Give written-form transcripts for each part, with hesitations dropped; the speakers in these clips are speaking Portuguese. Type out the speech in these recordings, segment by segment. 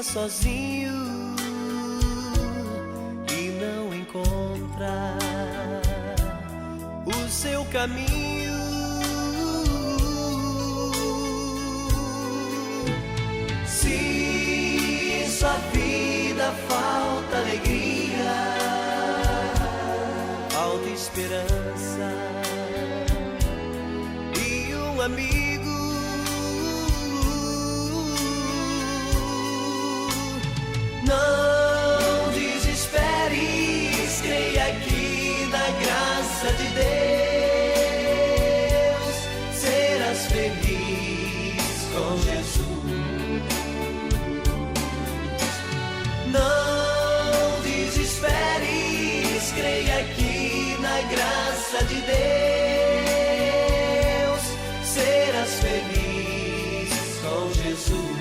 sozinho e não encontra o seu caminho. Se em sua vida falta alegria, falta esperança e um amigo, não desesperes, creia que na graça de Deus serás feliz com Jesus. Não desesperes, creia que na graça de Deus serás feliz com Jesus.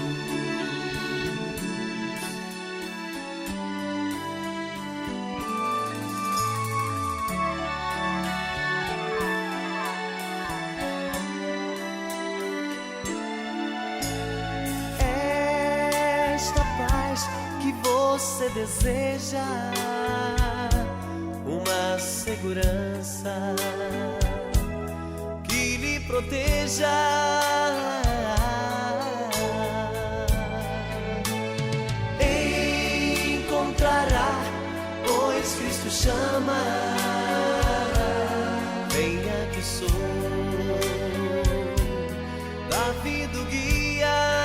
Que você deseja, uma segurança que lhe proteja, encontrará, pois Cristo chama. Venha que sou Davi o guia.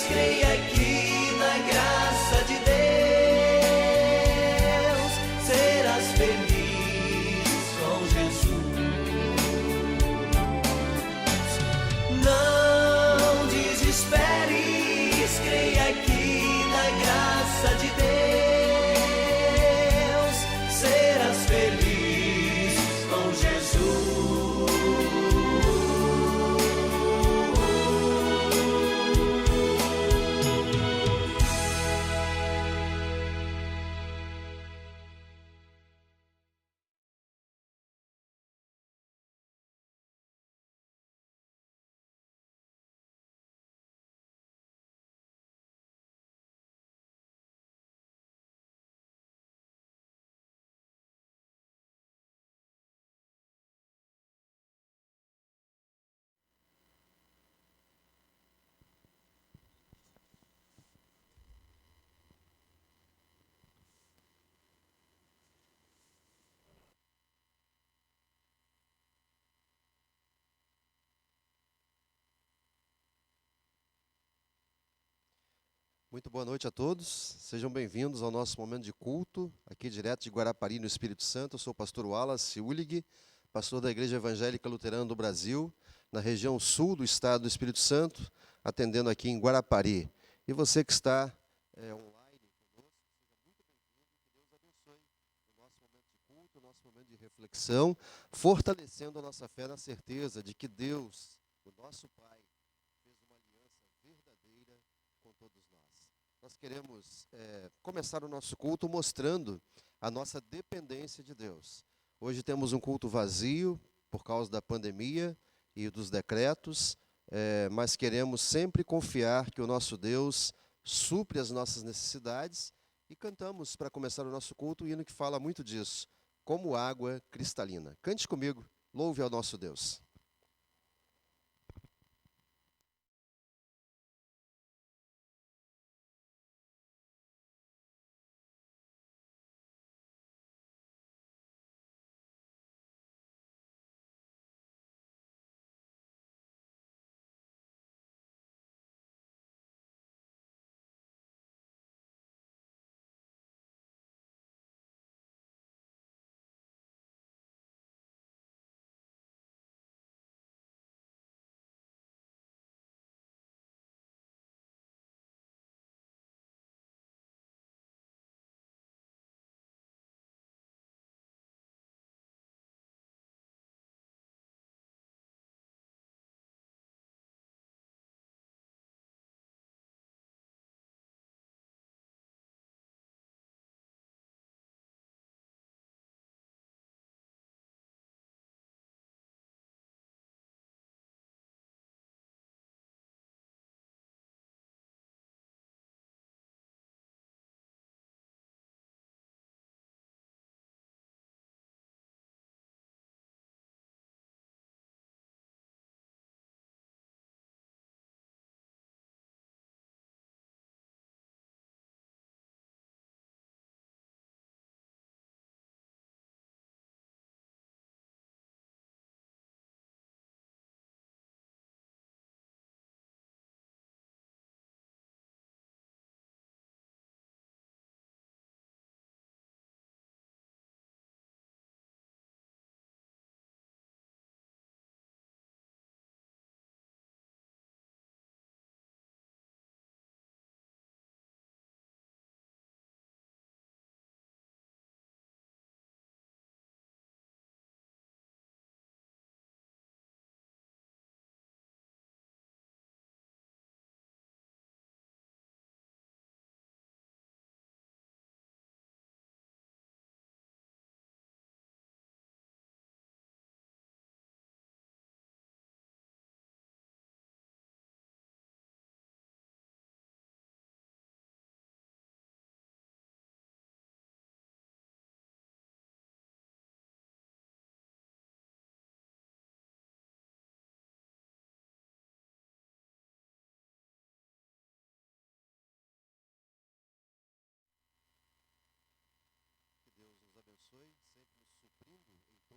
Creia que na graça de Deus serás feliz com Jesus. Muito boa noite a todos, sejam bem-vindos ao nosso momento de culto, aqui direto de Guarapari, no Espírito Santo. Eu sou o pastor Wallace Ulig, pastor da Igreja Evangélica Luterana do Brasil, na região sul do estado do Espírito Santo, atendendo aqui em Guarapari. E você que está online conosco, seja muito bem-vindo, que Deus abençoe o nosso momento de culto, o nosso momento de reflexão, fortalecendo a nossa fé na certeza de que Deus, o nosso Pai, fez uma aliança verdadeira com todos nós. Nós queremos começar o nosso culto mostrando a nossa dependência de Deus. Hoje temos um culto vazio por causa da pandemia e dos decretos, mas queremos sempre confiar que o nosso Deus supre as nossas necessidades e cantamos para começar o nosso culto o hino que fala muito disso, como água cristalina. Cante comigo, louve ao nosso Deus.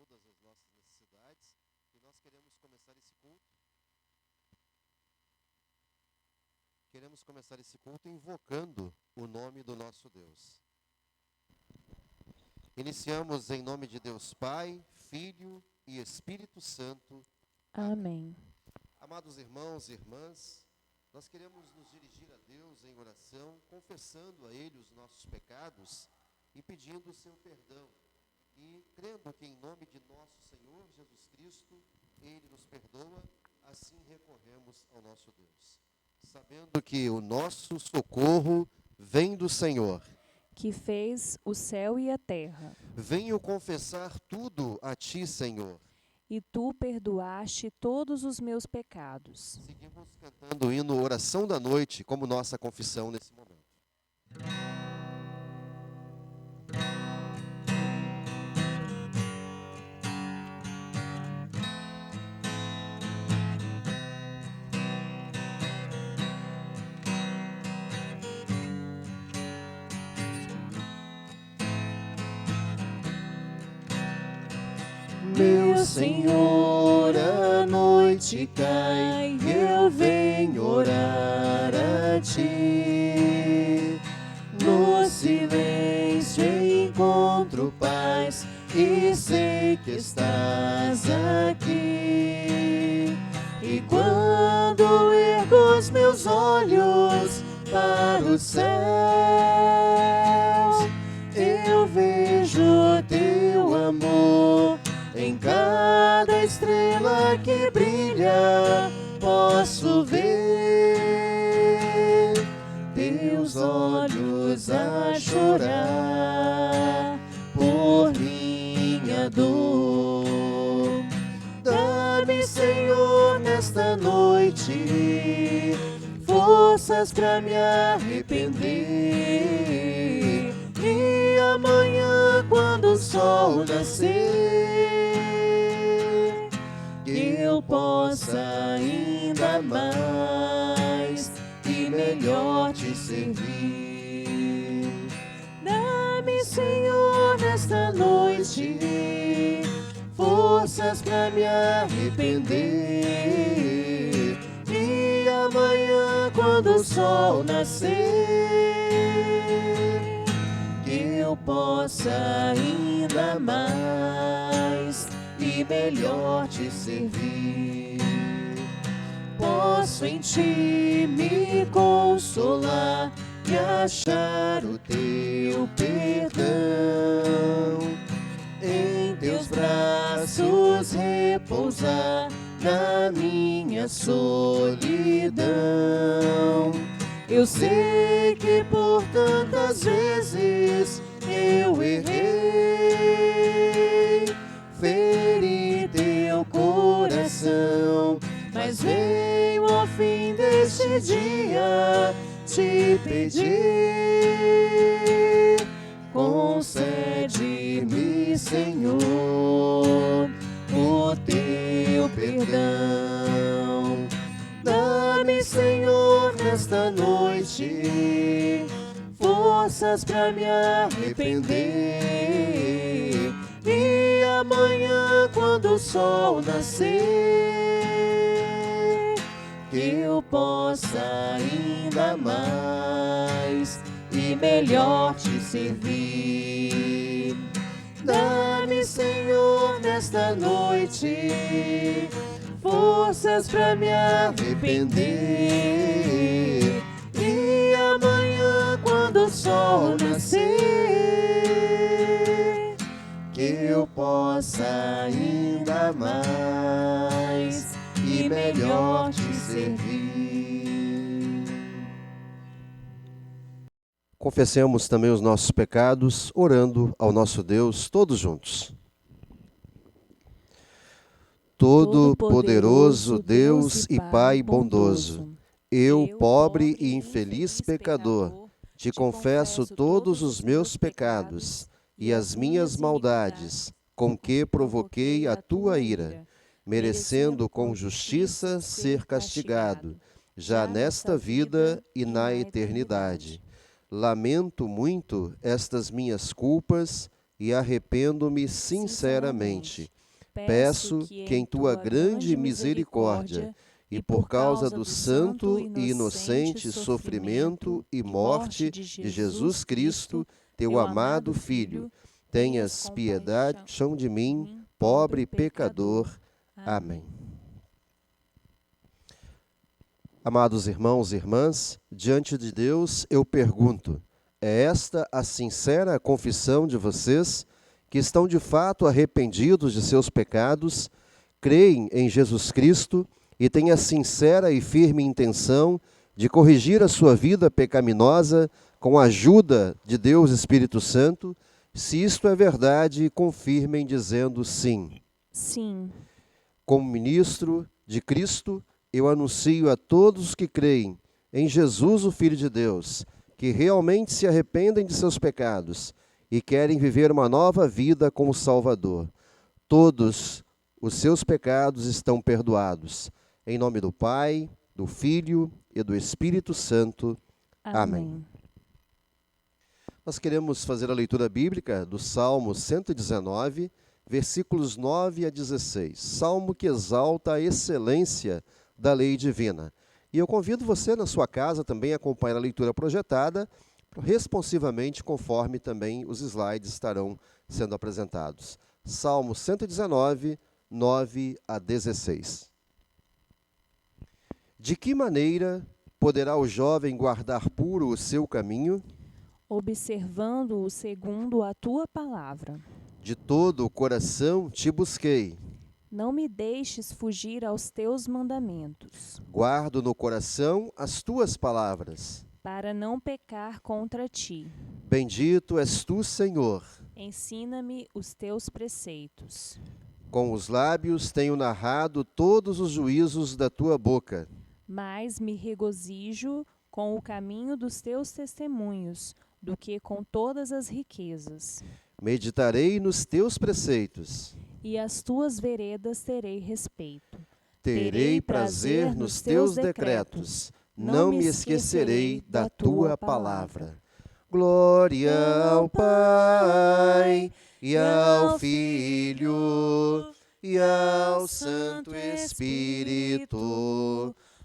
todas as nossas necessidades. E nós queremos começar esse culto. Queremos começar esse culto invocando o nome do nosso Deus. Iniciamos em nome de Deus Pai, Filho e Espírito Santo. Amém. Amados irmãos e irmãs, nós queremos nos dirigir a Deus em oração, confessando a Ele os nossos pecados e pedindo o seu perdão. E crendo que em nome de nosso Senhor Jesus Cristo, Ele nos perdoa, assim recorremos ao nosso Deus. Sabendo que o nosso socorro vem do Senhor, Que fez o céu e a terra, venho confessar tudo a Ti, Senhor. e tu perdoaste todos os meus pecados. Seguimos cantando o hino Oração da Noite como nossa confissão nesse momento. Meu Senhor, a noite cai, eu venho orar a Ti. No silêncio encontro paz e sei que estás aqui. E quando ergo os meus olhos para os céus, eu vejo Teu amor. Em cada estrela que brilha, posso ver Teus olhos a chorar por minha dor. Dá-me, Senhor, nesta noite, forças para me arrepender. E amanhã, quando o sol nascer, que eu possa ainda mais e melhor Te servir. Dá-me, Senhor, nesta noite, forças para me arrepender. E amanhã, quando o sol nascer, que eu possa ainda mais e melhor Te servir. Posso em Ti me consolar e achar o Teu perdão. Em Teus braços repousar na minha solidão. Eu sei que por tantas vezes eu errei, feri Teu coração, mas venho ao fim deste dia Te pedir. Concede-me, Senhor, o Teu perdão. Dá-me, Senhor, nesta noite, forças para me arrepender. E amanhã, quando o sol nascer, que eu possa ainda mais e melhor Te servir. Dá-me, Senhor, nesta noite, forças para me arrepender. E amanhã, quando o sol nascer, que eu possa ainda mais e melhor Te servir. Confessemos também os nossos pecados, orando ao nosso Deus, todos juntos. Todo-Poderoso Deus e Pai bondoso, eu, pobre e infeliz pecador, Te confesso todos os meus pecados e as minhas maldades, com que provoquei a Tua ira, merecendo com justiça ser castigado, já nesta vida e na eternidade. Lamento muito estas minhas culpas e arrependo-me sinceramente. peço que em tua grande misericórdia e por causa do santo e inocente sofrimento e morte de Jesus Cristo, teu amado Filho, tenhas piedade de mim, pobre pecador. Amém. Amados irmãos e irmãs, diante de Deus eu pergunto, é esta a sincera confissão de vocês que estão de fato arrependidos de seus pecados, creem em Jesus Cristo e têm a sincera e firme intenção de corrigir a sua vida pecaminosa com a ajuda de Deus Espírito Santo? Se isto é verdade, confirmem dizendo sim. Sim. Como ministro de Cristo, eu anuncio a todos os que creem em Jesus, o Filho de Deus, que realmente se arrependem de seus pecados e querem viver uma nova vida com o Salvador. Todos os seus pecados estão perdoados. Em nome do Pai, do Filho e do Espírito Santo. Amém. Nós queremos fazer a leitura bíblica do Salmo 119, versículos 9 a 16. Salmo que exalta a excelência da lei divina. E eu convido você na sua casa também a acompanhar a leitura projetada, responsivamente, conforme também os slides estarão sendo apresentados. Salmo 119, 9 a 16. De que maneira poderá o jovem guardar puro o seu caminho? Observando-o segundo a tua palavra. De todo o coração te busquei. Não me deixes fugir aos teus mandamentos. Guardo no coração as tuas palavras. Para não pecar contra ti. Bendito és tu, Senhor. Ensina-me os teus preceitos. Com os lábios tenho narrado todos os juízos da tua boca. Mas me regozijo com o caminho dos teus testemunhos, do que com todas as riquezas. Meditarei nos teus preceitos. E às tuas veredas terei respeito. Terei prazer nos teus decretos. Não me esquecerei da tua palavra. Glória ao Pai, e ao Filho, e ao Santo Espírito,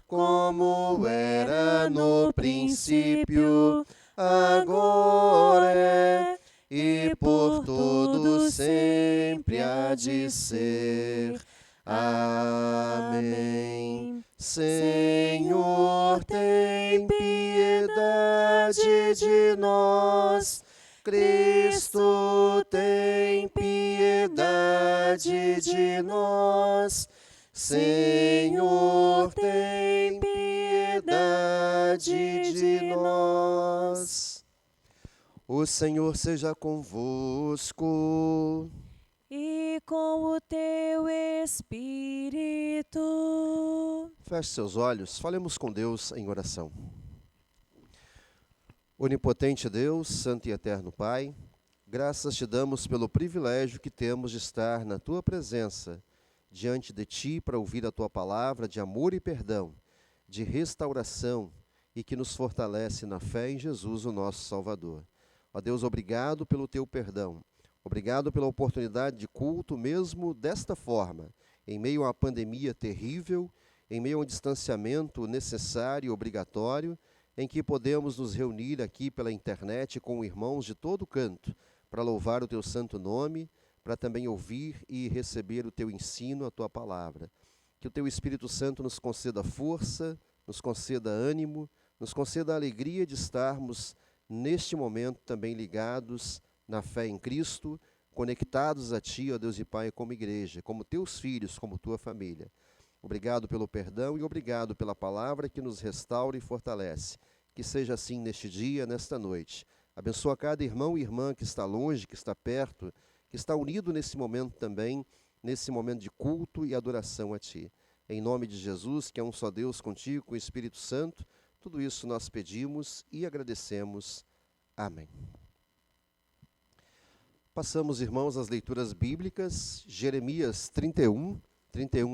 como era no princípio, agora é, e por todo sempre há de ser. Amém. Senhor, tem piedade de nós. Cristo, tem piedade de nós. Senhor, tem piedade de nós. O Senhor seja convosco. E com o teu Espírito. Feche seus olhos, falemos com Deus em oração. Onipotente Deus, Santo e Eterno Pai, graças te damos pelo privilégio que temos de estar na Tua presença, diante de Ti para ouvir a Tua palavra de amor e perdão, de restauração e que nos fortalece na fé em Jesus, o nosso Salvador. Ó Deus, obrigado pelo Teu perdão. Obrigado pela oportunidade de culto, mesmo desta forma, em meio a uma pandemia terrível, em meio a um distanciamento necessário e obrigatório, em que podemos nos reunir aqui pela internet com irmãos de todo canto, para louvar o Teu santo nome, para também ouvir e receber o Teu ensino, a Tua palavra. Que o Teu Espírito Santo nos conceda força, nos conceda ânimo, nos conceda a alegria de estarmos neste momento também ligados na fé em Cristo, conectados a Ti, ó Deus e Pai, como igreja, como Teus filhos, como Tua família. Obrigado pelo perdão e obrigado pela palavra que nos restaura e fortalece. Que seja assim neste dia, nesta noite. Abençoa cada irmão e irmã que está longe, que está perto, que está unido nesse momento também, nesse momento de culto e adoração a Ti. Em nome de Jesus, que é um só Deus contigo, com o Espírito Santo, tudo isso nós pedimos e agradecemos. Amém. Passamos, irmãos, às leituras bíblicas, Jeremias 31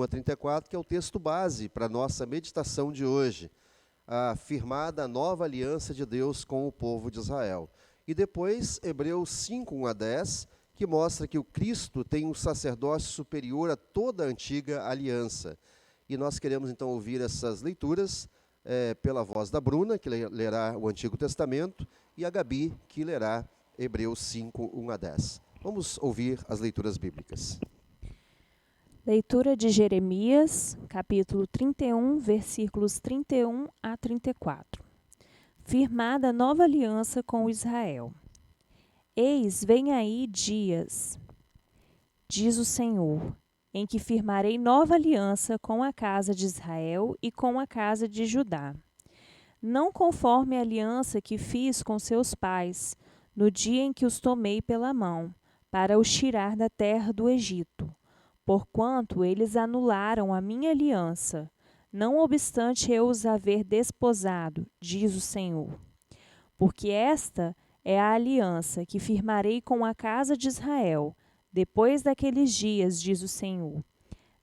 a 34, que é o texto base para a nossa meditação de hoje, a firmada nova aliança de Deus com o povo de Israel. E depois, Hebreus 5, 1 a 10, que mostra que o Cristo tem um sacerdócio superior a toda a antiga aliança. E nós queremos então ouvir essas leituras pela voz da Bruna, que lerá o Antigo Testamento, e a Gabi, que lerá Hebreus 5, 1 a 10. Vamos ouvir as leituras bíblicas. Leitura de Jeremias, capítulo 31, versículos 31 a 34. Firmada nova aliança com Israel. Eis, vem aí dias, diz o Senhor, em que firmarei nova aliança com a casa de Israel e com a casa de Judá. Não conforme a aliança que fiz com seus pais, no dia em que os tomei pela mão, para os tirar da terra do Egito, porquanto eles anularam a minha aliança, não obstante eu os haver desposado, diz o Senhor. Porque esta é a aliança que firmarei com a casa de Israel, depois daqueles dias, diz o Senhor.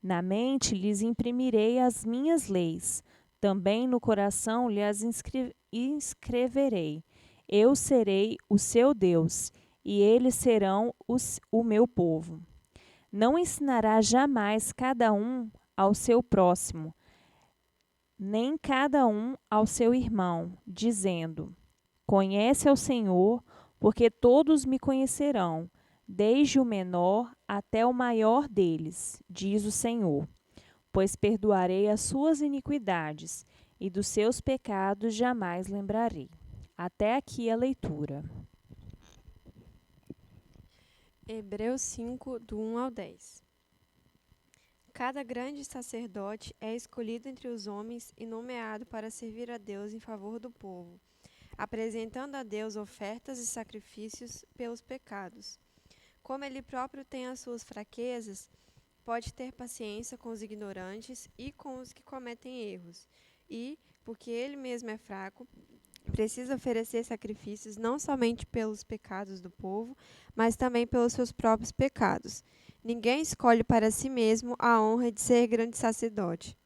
Na mente lhes imprimirei as minhas leis, também no coração lhes inscreverei. Eu serei o seu Deus, e eles serão o meu povo. Não ensinará jamais cada um ao seu próximo, nem cada um ao seu irmão, dizendo: Conhece ao Senhor, porque todos me conhecerão, desde o menor até o maior deles, diz o Senhor. Pois perdoarei as suas iniquidades, e dos seus pecados jamais lembrarei. Até aqui a leitura. Hebreus 5, do 1 ao 10. Cada grande sacerdote é escolhido entre os homens e nomeado para servir a Deus em favor do povo, apresentando a Deus ofertas e sacrifícios pelos pecados. Como ele próprio tem as suas fraquezas, pode ter paciência com os ignorantes e com os que cometem erros. E, porque ele mesmo é fraco, precisa oferecer sacrifícios não somente pelos pecados do povo, mas também pelos seus próprios pecados. Ninguém escolhe para si mesmo a honra de ser grande sacerdote.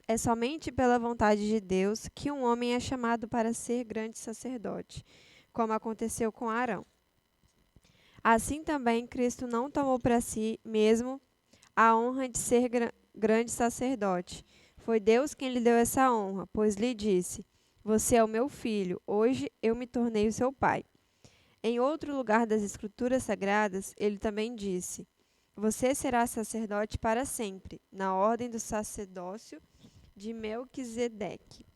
É somente pela vontade de Deus que um homem é chamado para ser grande sacerdote, como aconteceu com Arão. Assim também Cristo não tomou para si mesmo a honra de ser grande sacerdote. Foi Deus quem lhe deu essa honra, pois lhe disse: Você é o meu filho, hoje eu me tornei o seu pai. Em outro lugar das Escrituras Sagradas, ele também disse: Você será sacerdote para sempre, na ordem do sacerdócio de Melquisedeque.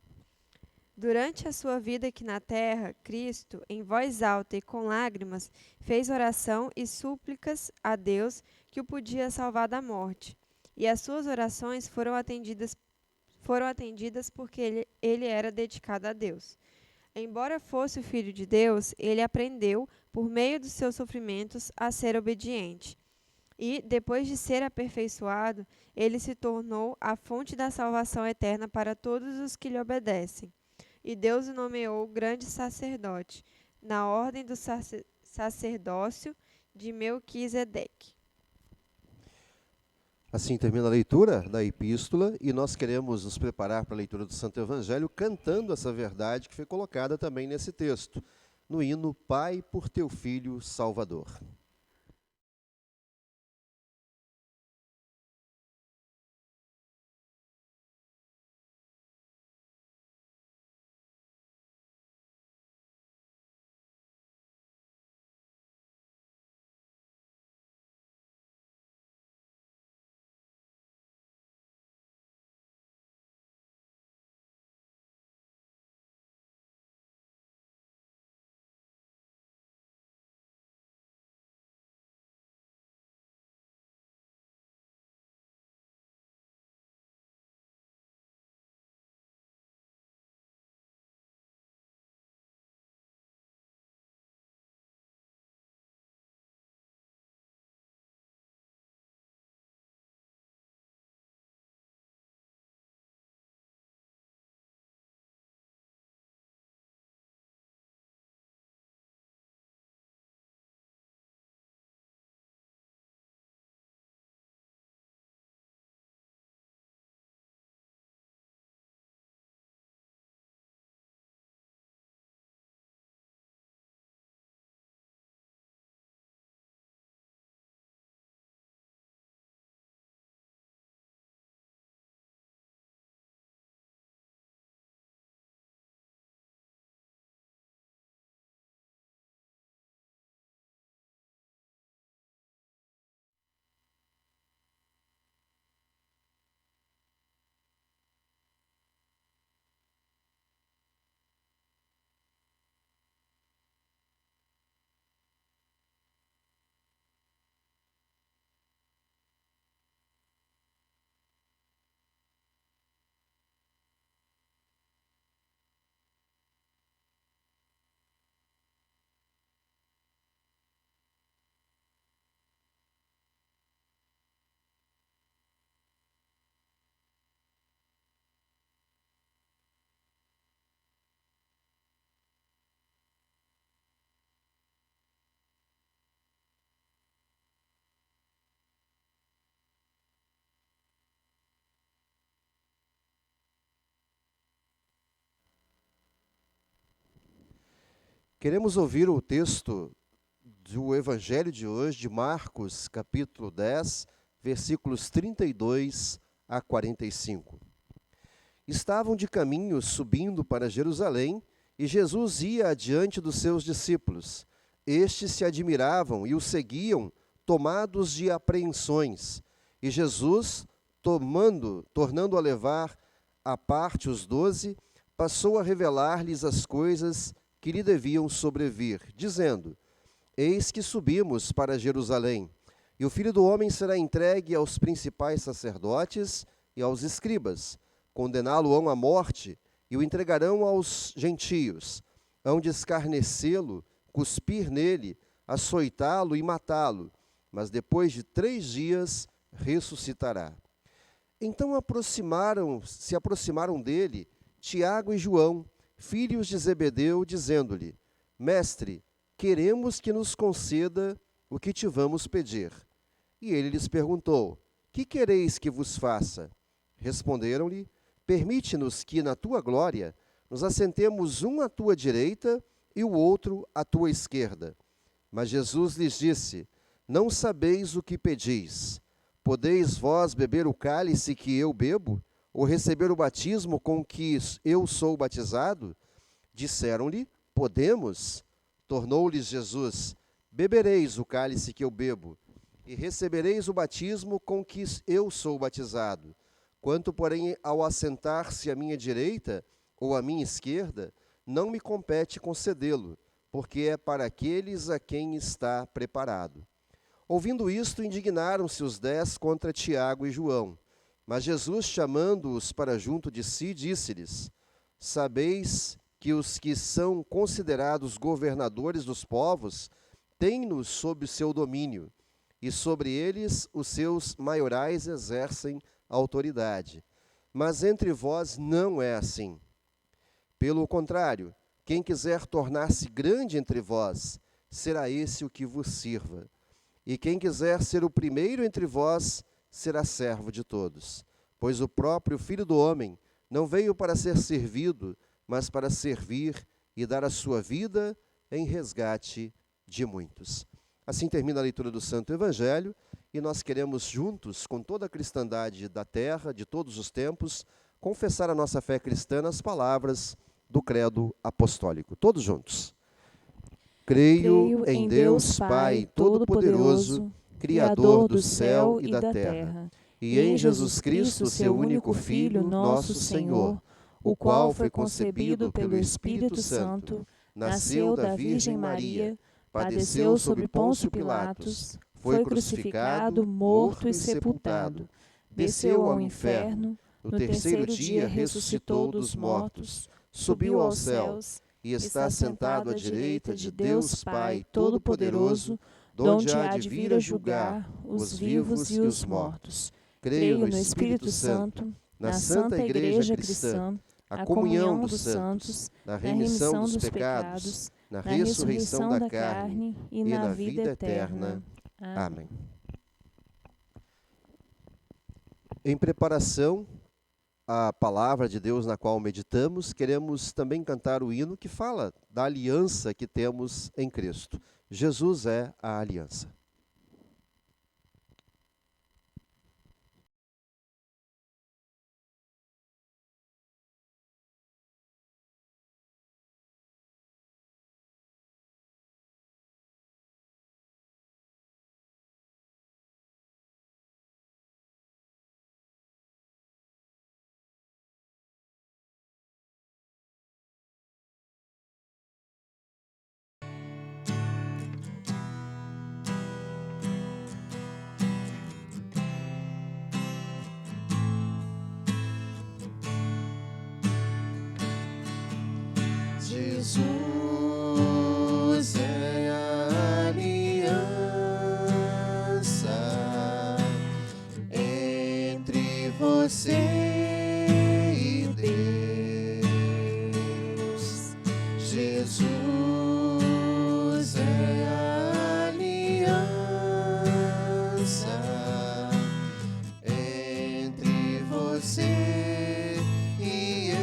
Durante a sua vida aqui na terra, Cristo, em voz alta e com lágrimas, fez oração e súplicas a Deus que o podia salvar da morte. E as suas orações foram atendidas porque ele era dedicado a Deus. Embora fosse o Filho de Deus, ele aprendeu, por meio dos seus sofrimentos, a ser obediente. E, depois de ser aperfeiçoado, ele se tornou a fonte da salvação eterna para todos os que lhe obedecem. E Deus o nomeou grande sacerdote, na ordem do sacerdócio de Melquisedeque. Assim termina a leitura da epístola e nós queremos nos preparar para a leitura do Santo Evangelho cantando essa verdade que foi colocada também nesse texto, no hino Pai por teu Filho Salvador. Queremos ouvir o texto do Evangelho de hoje, de Marcos, capítulo 10, versículos 32 a 45. Estavam de caminho subindo para Jerusalém, e Jesus ia adiante dos seus discípulos. Estes se admiravam e o seguiam, tomados de apreensões. E Jesus, tornando a levar à parte os 12, passou a revelar-lhes as coisas que lhe deviam sobrevir, dizendo: Eis que subimos para Jerusalém, e o Filho do Homem será entregue aos principais sacerdotes e aos escribas. Condená-lo-ão à morte e o entregarão aos gentios. Hão de escarnecê-lo, cuspir nele, açoitá-lo e matá-lo, mas depois de 3 dias ressuscitará. Então se aproximaram dele Tiago e João, filhos de Zebedeu, dizendo-lhe: Mestre, queremos que nos conceda o que te vamos pedir. E ele lhes perguntou: Que quereis que vos faça? Responderam-lhe: Permite-nos que, na tua glória, nos assentemos um à tua direita e o outro à tua esquerda. Mas Jesus lhes disse: Não sabeis o que pedis. Podeis vós beber o cálice que eu bebo? Ou receber o batismo com que eu sou batizado? Disseram-lhe: Podemos. Tornou-lhes Jesus: Bebereis o cálice que eu bebo, e recebereis o batismo com que eu sou batizado. Quanto, porém, ao assentar-se à minha direita ou à minha esquerda, não me compete concedê-lo, porque é para aqueles a quem está preparado. Ouvindo isto, indignaram-se os 10 contra Tiago e João. Mas Jesus, chamando-os para junto de si, disse-lhes: Sabeis que os que são considerados governadores dos povos têm-nos sob seu domínio, e sobre eles os seus maiorais exercem autoridade. Mas entre vós não é assim. Pelo contrário, quem quiser tornar-se grande entre vós, será esse o que vos sirva. E quem quiser ser o primeiro entre vós, será servo de todos. Pois o próprio Filho do Homem não veio para ser servido, mas para servir e dar a sua vida em resgate de muitos. Assim termina a leitura do Santo Evangelho, e nós queremos juntos, com toda a cristandade da terra, de todos os tempos, confessar a nossa fé cristã nas palavras do credo apostólico. Todos juntos. Creio em Deus Pai Todo-Poderoso, Criador do céu e da terra, e em Jesus Cristo, seu único Filho, nosso Senhor, o qual foi concebido pelo Espírito Santo, nasceu da Virgem Maria, padeceu sob Pôncio Pilatos, foi crucificado, morto e sepultado, desceu ao inferno, no terceiro dia ressuscitou dos mortos, subiu aos céus e está sentado à direita de Deus Pai Todo-Poderoso, donde há de vir a julgar os vivos e os mortos. Creio no Espírito Santo, na Santa Igreja Cristã, a comunhão dos santos, na remissão dos pecados, na ressurreição da carne e na vida eterna. Amém. Em preparação à palavra de Deus na qual meditamos, queremos também cantar o hino que fala da aliança que temos em Cristo. Jesus é a aliança. Jesus é a aliança entre você e Deus. Jesus é a aliança entre você e eu.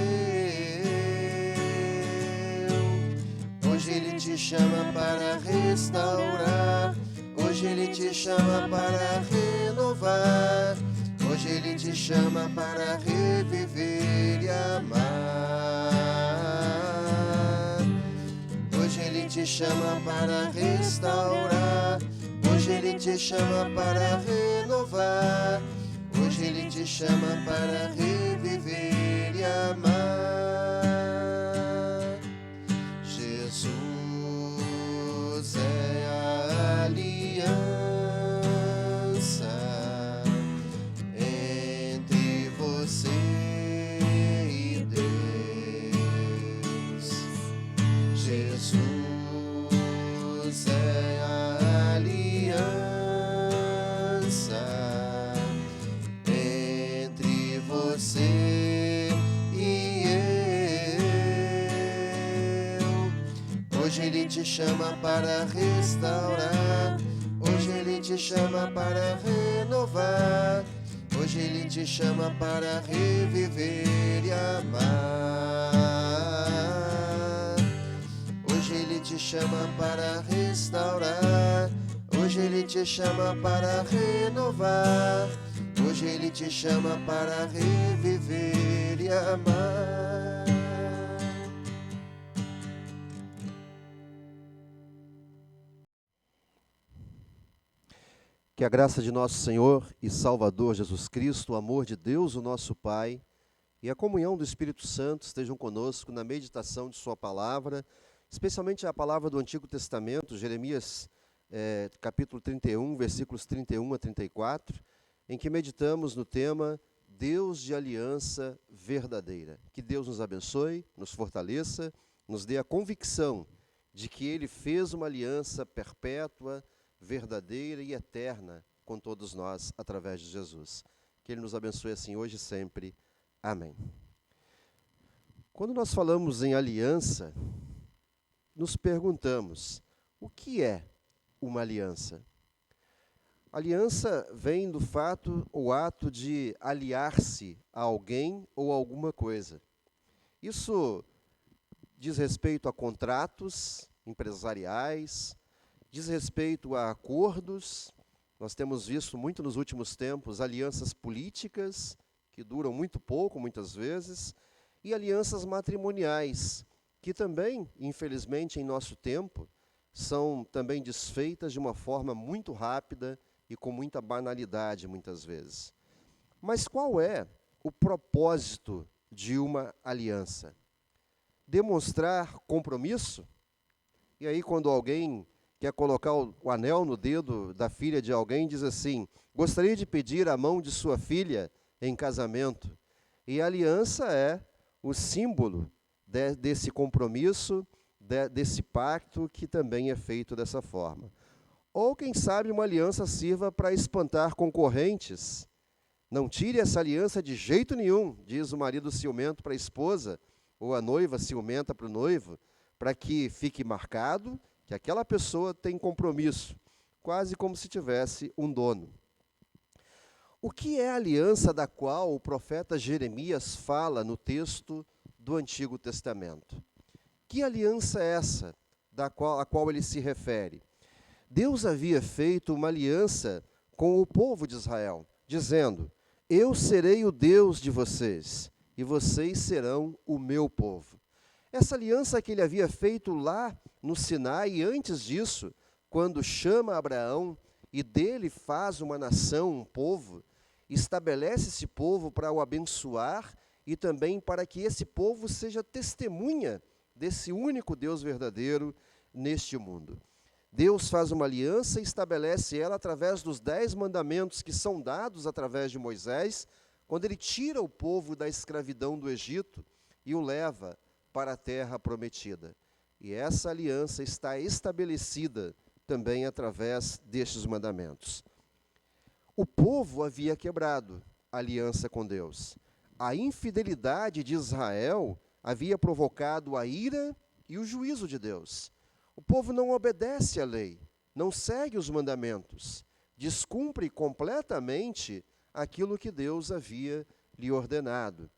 Hoje Ele te chama para restaurar. Hoje Ele te chama para renovar. Hoje Ele te chama para reviver e amar. Hoje Ele te chama para restaurar. Hoje Ele te chama para renovar. Hoje Ele te chama para reviver e amar. Jesus é a aliança entre você e Deus. Jesus é a aliança entre você e eu. Hoje Ele te chama para restaurar. Hoje Ele te chama para renovar. Hoje Ele te chama para reviver e amar. Hoje Ele te chama para restaurar. Hoje Ele te chama para renovar. Hoje Ele te chama para reviver e amar. Que a graça de nosso Senhor e Salvador Jesus Cristo, o amor de Deus, o nosso Pai, e a comunhão do Espírito Santo estejam conosco na meditação de Sua palavra, especialmente a palavra do Antigo Testamento, Jeremias capítulo 31, versículos 31 a 34, em que meditamos no tema Deus de aliança verdadeira. Que Deus nos abençoe, nos fortaleça, nos dê a convicção de que Ele fez uma aliança perpétua, verdadeira e eterna com todos nós através de Jesus. Que Ele nos abençoe assim hoje e sempre. Amém. Quando nós falamos em aliança, nos perguntamos, o que é uma aliança? Aliança vem do fato ou ato de aliar-se a alguém ou a alguma coisa. Isso diz respeito a contratos empresariais, diz respeito a acordos. Nós temos visto muito nos últimos tempos alianças políticas, que duram muito pouco, muitas vezes, e alianças matrimoniais, que também, infelizmente, em nosso tempo, são também desfeitas de uma forma muito rápida e com muita banalidade, muitas vezes. Mas qual é o propósito de uma aliança? Demonstrar compromisso? E aí, quando alguém quer colocar o anel no dedo da filha de alguém, diz assim, gostaria de pedir a mão de sua filha em casamento. E a aliança é o símbolo desse compromisso, desse pacto que também é feito dessa forma. Ou, quem sabe, uma aliança sirva para espantar concorrentes. Não tire essa aliança de jeito nenhum, diz o marido ciumento para a esposa, ou a noiva ciumenta para o noivo, para que fique marcado que aquela pessoa tem compromisso, quase como se tivesse um dono. O que é a aliança da qual o profeta Jeremias fala no texto do Antigo Testamento? Que aliança é essa a qual ele se refere? Deus havia feito uma aliança com o povo de Israel, dizendo, eu serei o Deus de vocês, e vocês serão o meu povo. Essa aliança que ele havia feito lá no Sinai, e antes disso, quando chama Abraão e dele faz uma nação, um povo, estabelece esse povo para o abençoar e também para que esse povo seja testemunha desse único Deus verdadeiro neste mundo. Deus faz uma aliança e estabelece ela através dos 10 mandamentos que são dados através de Moisés, quando ele tira o povo da escravidão do Egito e o leva para a terra prometida. E essa aliança está estabelecida também através destes mandamentos. O povo havia quebrado a aliança com Deus. A infidelidade de Israel havia provocado a ira e o juízo de Deus. O povo não obedece à lei, não segue os mandamentos, descumpre completamente aquilo que Deus havia lhe ordenado.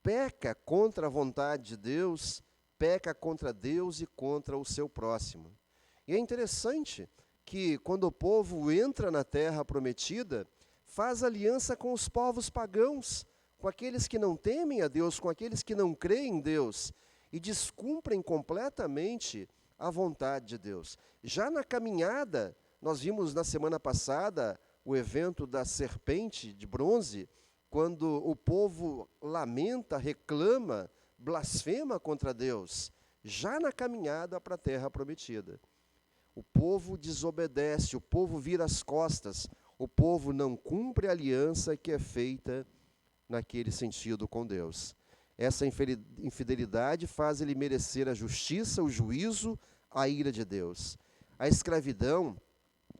Peca contra a vontade de Deus peca contra Deus e contra o seu próximo. E é interessante que quando o povo entra na terra prometida, faz aliança com os povos pagãos, com aqueles que não temem a Deus, com aqueles que não creem em Deus, e descumprem completamente a vontade de Deus. Já na caminhada, nós vimos na semana passada o evento da serpente de bronze, quando o povo lamenta, reclama, blasfema contra Deus, já na caminhada para a terra prometida. O povo desobedece, o povo vira as costas, o povo não cumpre a aliança que é feita naquele sentido com Deus. Essa infidelidade faz ele merecer a justiça, o juízo, a ira de Deus. A escravidão,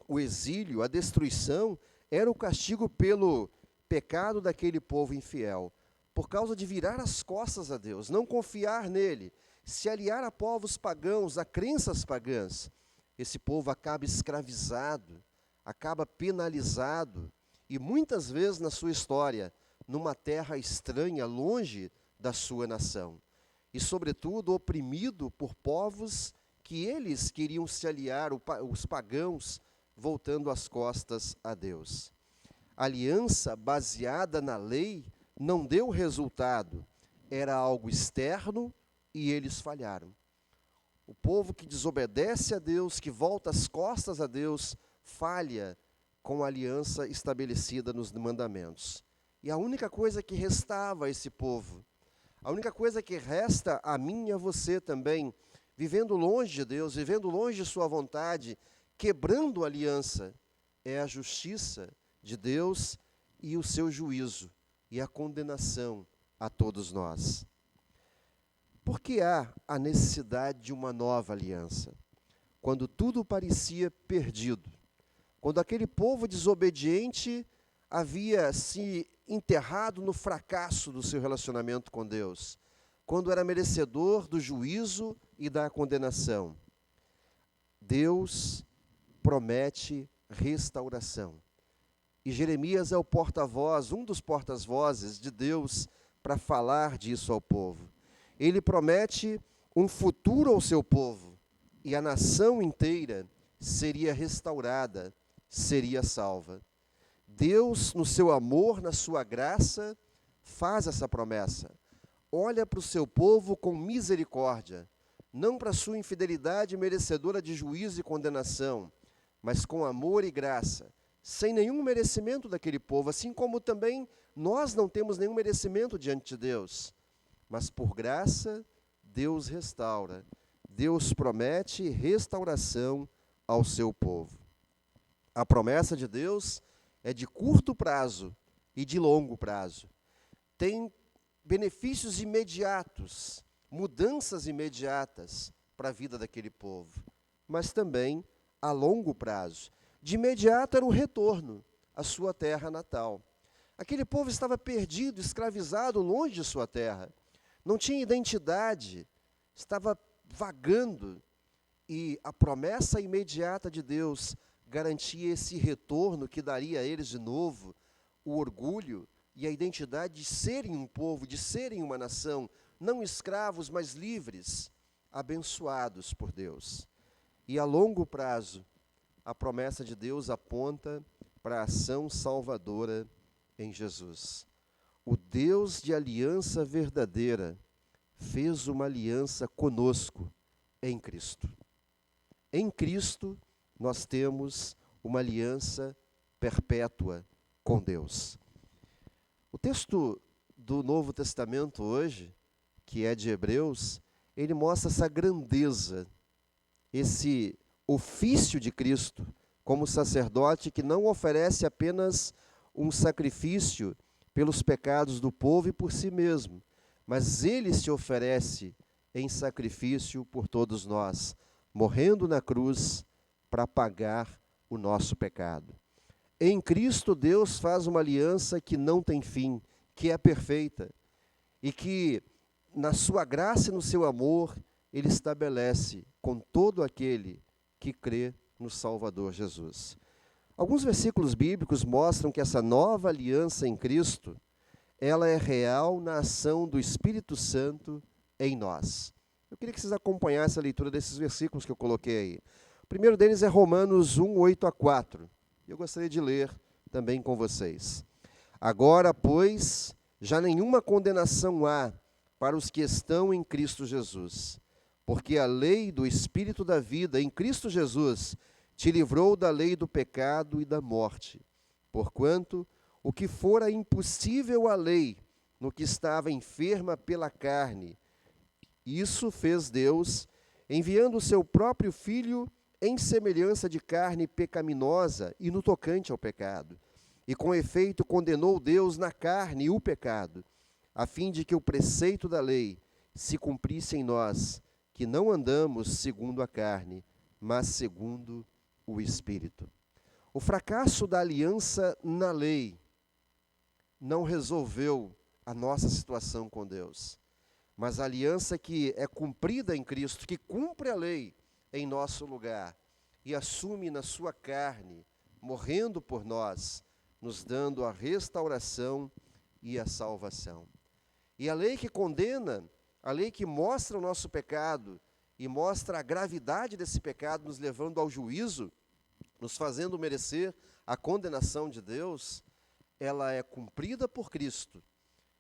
o exílio, a destruição, era o castigo pelo pecado daquele povo infiel. Por causa de virar as costas a Deus, não confiar nele, se aliar a povos pagãos, a crenças pagãs, esse povo acaba escravizado, acaba penalizado, e muitas vezes na sua história, numa terra estranha, longe da sua nação. E, sobretudo, oprimido por povos que eles queriam se aliar, os pagãos, voltando as costas a Deus. A aliança baseada na lei não deu resultado, era algo externo e eles falharam. O povo que desobedece a Deus, que volta as costas a Deus, falha com a aliança estabelecida nos mandamentos. E a única coisa que restava a esse povo, a única coisa que resta a mim e a você também, vivendo longe de Deus, vivendo longe de sua vontade, quebrando a aliança, é a justiça de Deus e o seu juízo e a condenação a todos nós. Por que há a necessidade de uma nova aliança? Quando tudo parecia perdido, quando aquele povo desobediente havia se enterrado no fracasso do seu relacionamento com Deus, quando era merecedor do juízo e da condenação, Deus promete restauração. E Jeremias é o porta-voz, um dos porta-vozes de Deus para falar disso ao povo. Ele promete um futuro ao seu povo, e a nação inteira seria restaurada, seria salva. Deus, no seu amor, na sua graça, faz essa promessa. Olha para o seu povo com misericórdia, não para a sua infidelidade merecedora de juízo e condenação, mas com amor e graça, sem nenhum merecimento daquele povo, assim como também nós não temos nenhum merecimento diante de Deus. Mas por graça, Deus restaura. Deus promete restauração ao seu povo. A promessa de Deus é de curto prazo e de longo prazo. Tem benefícios imediatos, mudanças imediatas para a vida daquele povo, mas também a longo prazo. De imediato era o retorno à sua terra natal. Aquele povo estava perdido, escravizado, longe de sua terra. Não tinha identidade, estava vagando, e a promessa imediata de Deus garantia esse retorno que daria a eles de novo o orgulho e a identidade de serem um povo, de serem uma nação, não escravos, mas livres, abençoados por Deus. E a longo prazo, a promessa de Deus aponta para a ação salvadora em Jesus. O Deus de aliança verdadeira fez uma aliança conosco em Cristo. Em Cristo, nós temos uma aliança perpétua com Deus. O texto do Novo Testamento hoje, que é de Hebreus, ele mostra essa grandeza, esse ofício de Cristo como sacerdote que não oferece apenas um sacrifício pelos pecados do povo e por si mesmo, mas ele se oferece em sacrifício por todos nós, morrendo na cruz para pagar o nosso pecado. Em Cristo, Deus faz uma aliança que não tem fim, que é perfeita, e que, na sua graça e no seu amor, ele estabelece com todo aquele que crê no Salvador Jesus. Alguns versículos bíblicos mostram que essa nova aliança em Cristo, ela é real na ação do Espírito Santo em nós. Eu queria que vocês acompanhassem a leitura desses versículos que eu coloquei aí. O primeiro deles é Romanos 1, 8 a 4. Eu gostaria de ler também com vocês. Agora, pois, já nenhuma condenação há para os que estão em Cristo Jesus, porque a lei do Espírito da vida em Cristo Jesus te livrou da lei do pecado e da morte. Porquanto, o que fora impossível à lei, no que estava enferma pela carne, isso fez Deus, enviando o seu próprio Filho em semelhança de carne pecaminosa e no tocante ao pecado. E com efeito condenou Deus na carne o pecado, a fim de que o preceito da lei se cumprisse em nós, que não andamos segundo a carne, mas segundo o Espírito. O fracasso da aliança na lei não resolveu a nossa situação com Deus, mas a aliança que é cumprida em Cristo, que cumpre a lei em nosso lugar e assume na sua carne, morrendo por nós, nos dando a restauração e a salvação. E a lei que condena, a lei que mostra o nosso pecado e mostra a gravidade desse pecado, nos levando ao juízo, nos fazendo merecer a condenação de Deus, ela é cumprida por Cristo,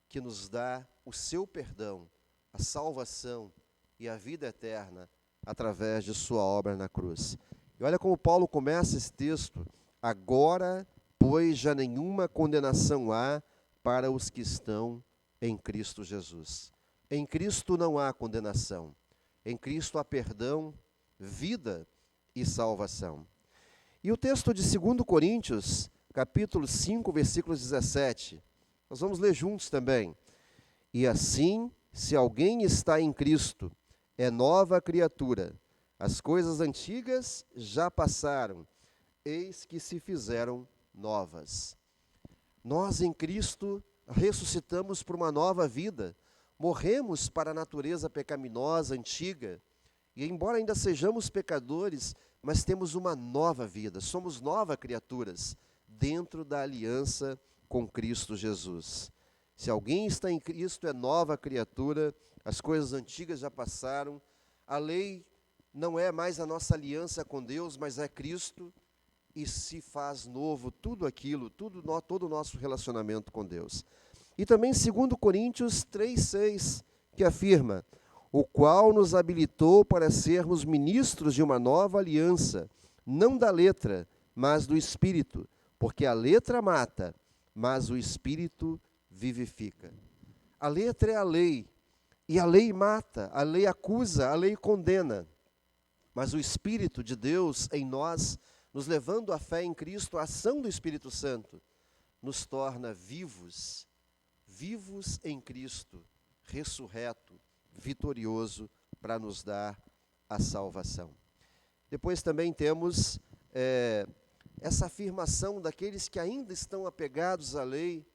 que nos dá o seu perdão, a salvação e a vida eterna através de sua obra na cruz. E olha como Paulo começa esse texto: agora, pois, já nenhuma condenação há para os que estão em Cristo Jesus. Em Cristo não há condenação. Em Cristo há perdão, vida e salvação. E o texto de 2 Coríntios, capítulo 5, versículos 17, nós vamos ler juntos também. E assim, se alguém está em Cristo, é nova criatura. As coisas antigas já passaram, eis que se fizeram novas. Nós em Cristo ressuscitamos para uma nova vida, morremos para a natureza pecaminosa, antiga, e embora ainda sejamos pecadores, mas temos uma nova vida, somos novas criaturas, dentro da aliança com Cristo Jesus. Se alguém está em Cristo, é nova criatura, as coisas antigas já passaram, a lei não é mais a nossa aliança com Deus, mas é Cristo, e se faz novo tudo aquilo, todo o nosso relacionamento com Deus. E também 2 Coríntios 3,6, que afirma: o qual nos habilitou para sermos ministros de uma nova aliança, não da letra, mas do Espírito, porque a letra mata, mas o Espírito vivifica. A letra é a lei, e a lei mata, a lei acusa, a lei condena. Mas o Espírito de Deus em nós, nos levando à fé em Cristo, a ação do Espírito Santo, nos torna vivos, vivos em Cristo, ressurreto, vitorioso, para nos dar a salvação. Depois também temos essa afirmação daqueles que ainda estão apegados à lei,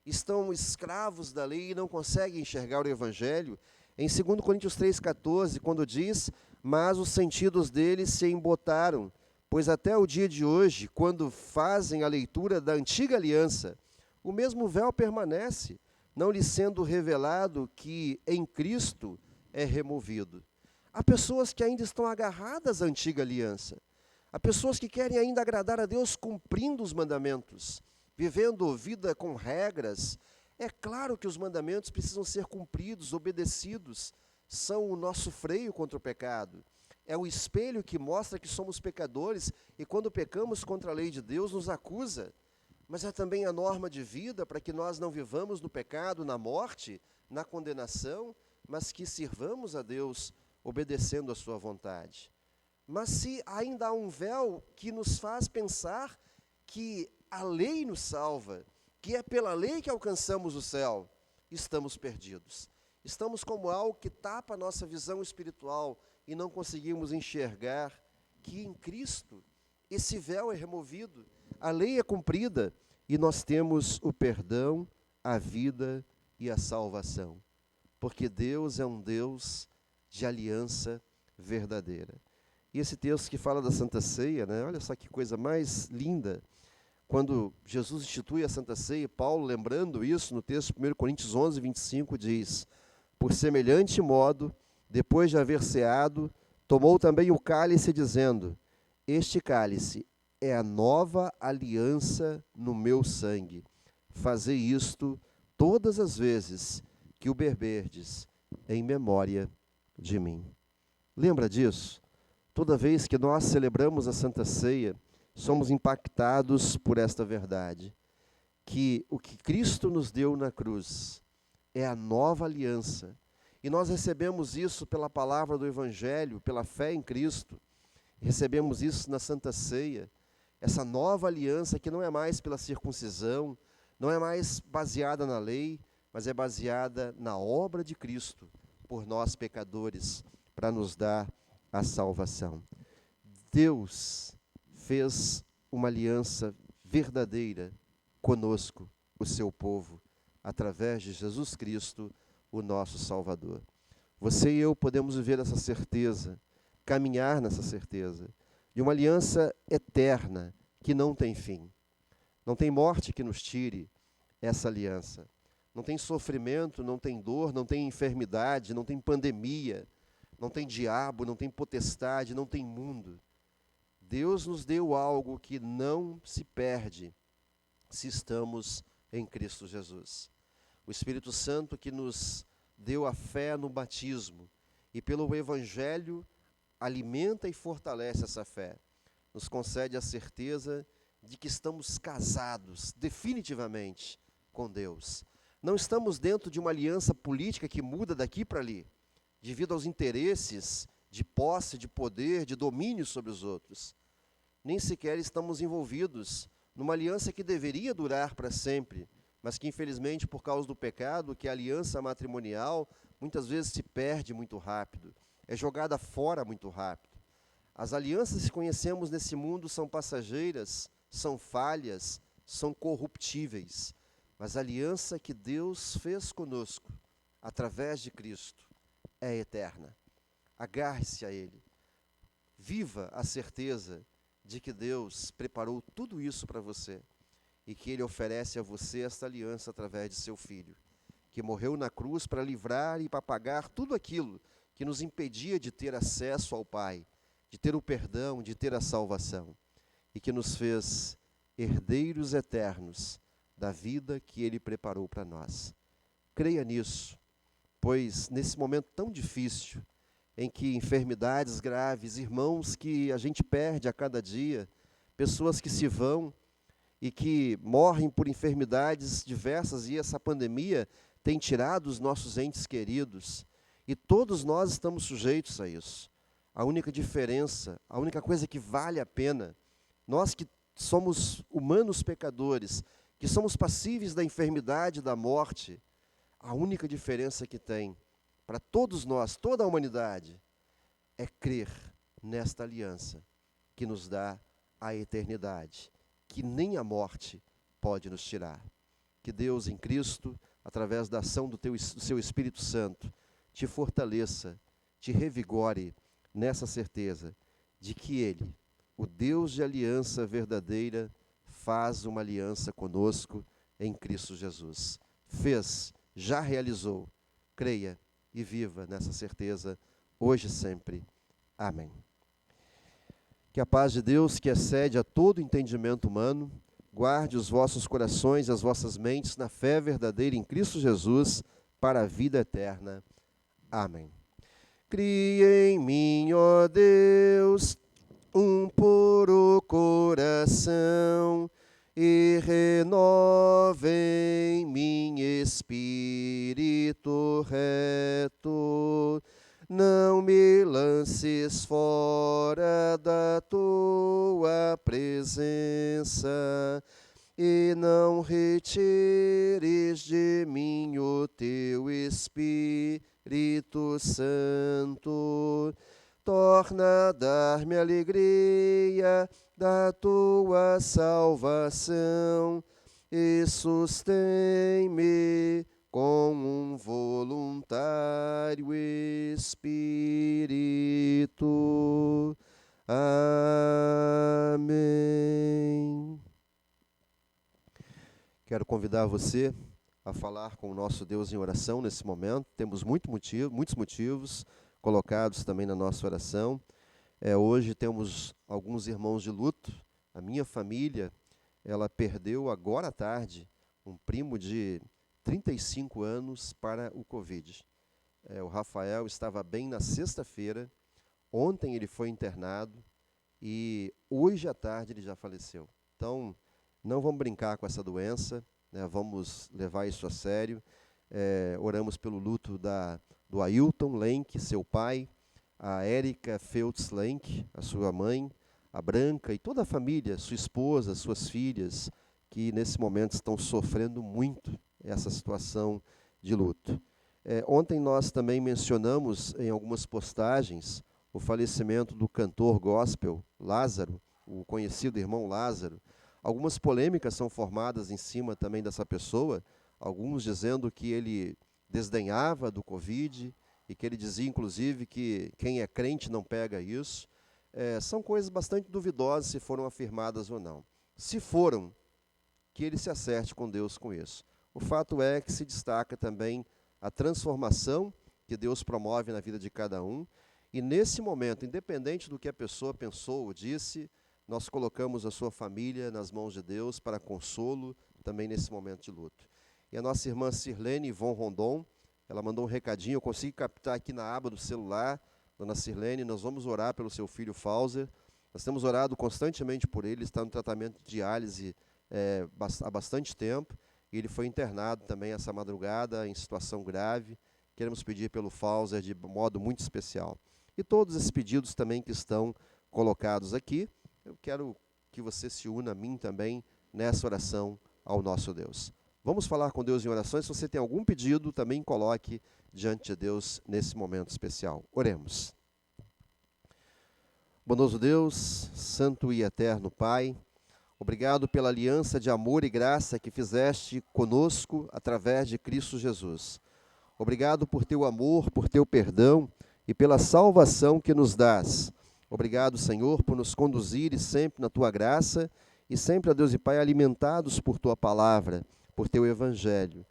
estão escravos da lei e não conseguem enxergar o Evangelho, em 2 Coríntios 3,14, quando diz: mas os sentidos deles se embotaram, pois até o dia de hoje, quando fazem a leitura da antiga aliança, o mesmo véu permanece, não lhe sendo revelado que em Cristo é removido. Há pessoas que ainda estão agarradas à antiga aliança. Há pessoas que querem ainda agradar a Deus cumprindo os mandamentos, vivendo vida com regras. É claro que os mandamentos precisam ser cumpridos, obedecidos, são o nosso freio contra o pecado. É o espelho que mostra que somos pecadores e quando pecamos contra a lei de Deus nos acusa. Mas é também a norma de vida para que nós não vivamos no pecado, na morte, na condenação, mas que sirvamos a Deus obedecendo a sua vontade. Mas se ainda há um véu que nos faz pensar que a lei nos salva, que é pela lei que alcançamos o céu, estamos perdidos. Estamos como algo que tapa a nossa visão espiritual e não conseguimos enxergar que em Cristo esse véu é removido, a lei é cumprida e nós temos o perdão, a vida e a salvação. Porque Deus é um Deus de aliança verdadeira. E esse texto que fala da Santa Ceia, né? Olha só que coisa mais linda. Quando Jesus institui a Santa Ceia, Paulo, lembrando isso, no texto de 1 Coríntios 11, 25, diz: por semelhante modo, Depois de haver ceado, tomou também o cálice, dizendo: Este cálice é a nova aliança no meu sangue. Fazei isto todas as vezes que o beberdes, em memória de mim. Lembra disso? Toda vez que nós celebramos a Santa Ceia, somos impactados por esta verdade, que o que Cristo nos deu na cruz é a nova aliança. E nós recebemos isso pela palavra do Evangelho, pela fé em Cristo. Recebemos isso na Santa Ceia, essa nova aliança que não é mais pela circuncisão, não é mais baseada na lei, mas é baseada na obra de Cristo por nós pecadores, para nos dar a salvação. Deus fez uma aliança verdadeira conosco, o seu povo, através de Jesus Cristo, o nosso Salvador. Você e eu podemos viver essa certeza, caminhar nessa certeza, de uma aliança eterna que não tem fim. Não tem morte que nos tire essa aliança. Não tem sofrimento, não tem dor, não tem enfermidade, não tem pandemia, não tem diabo, não tem potestade, não tem mundo. Deus nos deu algo que não se perde se estamos em Cristo Jesus. O Espírito Santo que nos deu a fé no batismo e pelo Evangelho alimenta e fortalece essa fé. Nos concede a certeza de que estamos casados definitivamente com Deus. Não estamos dentro de uma aliança política que muda daqui para ali, devido aos interesses de posse, de poder, de domínio sobre os outros. Nem sequer estamos envolvidos numa aliança que deveria durar para sempre, mas que infelizmente por causa do pecado, que a aliança matrimonial muitas vezes se perde muito rápido, é jogada fora muito rápido. As alianças que conhecemos nesse mundo são passageiras, são falhas, são corruptíveis, mas a aliança que Deus fez conosco, através de Cristo, é eterna. Agarre-se a Ele. Viva a certeza de que Deus preparou tudo isso para você e que Ele oferece a você esta aliança através de seu Filho, que morreu na cruz para livrar e para pagar tudo aquilo que nos impedia de ter acesso ao Pai, de ter o perdão, de ter a salvação, e que nos fez herdeiros eternos da vida que Ele preparou para nós. Creia nisso, pois nesse momento tão difícil, em que enfermidades graves, irmãos que a gente perde a cada dia, pessoas que se vão e que morrem por enfermidades diversas, e essa pandemia tem tirado os nossos entes queridos, e todos nós estamos sujeitos a isso. A única diferença, a única coisa que vale a pena, nós que somos humanos pecadores, que somos passíveis da enfermidade, da morte, a única diferença que tem para todos nós, toda a humanidade, é crer nesta aliança que nos dá a eternidade, que nem a morte pode nos tirar. Que Deus em Cristo, através da ação do seu Espírito Santo, te fortaleça, te revigore nessa certeza de que Ele, o Deus de aliança verdadeira, faz uma aliança conosco em Cristo Jesus. Fez, já realizou. Creia e viva nessa certeza, hoje e sempre. Amém. Que a paz de Deus, que excede a todo entendimento humano, guarde os vossos corações e as vossas mentes na fé verdadeira em Cristo Jesus, para a vida eterna. Amém. Cria em mim, ó Deus, um puro coração, e renova em mim espírito reto. Não me lances fora da tua presença, e não retires de mim o teu Espírito Santo. Torna a dar-me alegria da tua salvação, e sustém-me com um voluntário espírito. Amém. Quero convidar você a falar com o nosso Deus em oração nesse momento. Temos muitos motivos. colocados também na nossa oração. Hoje temos alguns irmãos de luto. A minha família, ela perdeu agora à tarde um primo de 35 anos para o Covid. O Rafael estava bem na sexta-feira, ontem ele foi internado e hoje à tarde ele já faleceu. Então, não vamos brincar com essa doença, né? Vamos levar isso a sério. Oramos pelo luto do Ailton Lenk, seu pai, a Érica Feltz Lenk, a sua mãe, a Branca e toda a família, sua esposa, suas filhas, que nesse momento estão sofrendo muito essa situação de luto. Ontem nós também mencionamos em algumas postagens o falecimento do cantor gospel Lázaro, o conhecido irmão Lázaro. Algumas polêmicas são formadas em cima também dessa pessoa, alguns dizendo que ele desdenhava do Covid e que ele dizia, inclusive, que quem é crente não pega isso. São coisas bastante duvidosas se foram afirmadas ou não. Se foram, que ele se acerte com Deus com isso. O fato é que se destaca também a transformação que Deus promove na vida de cada um. E nesse momento, independente do que a pessoa pensou ou disse, nós colocamos a sua família nas mãos de Deus para consolo também nesse momento de luto. E a nossa irmã Sirlene Von Rondon, ela mandou um recadinho, eu consegui captar aqui na aba do celular. Dona Sirlene, nós vamos orar pelo seu filho Fauser. Nós temos orado constantemente por ele, está no tratamento de diálise há bastante tempo. E ele foi internado também essa madrugada em situação grave. Queremos pedir pelo Fauser de modo muito especial. E todos esses pedidos também que estão colocados aqui, eu quero que você se una a mim também nessa oração ao nosso Deus. Vamos falar com Deus em orações. Se você tem algum pedido, também coloque diante de Deus nesse momento especial. Oremos. Bondoso Deus, santo e eterno Pai, obrigado pela aliança de amor e graça que fizeste conosco através de Cristo Jesus. Obrigado por teu amor, por teu perdão e pela salvação que nos dás. Obrigado, Senhor, por nos conduzires sempre na tua graça e sempre, ó Deus e Pai, alimentados por tua palavra, por teu evangelho.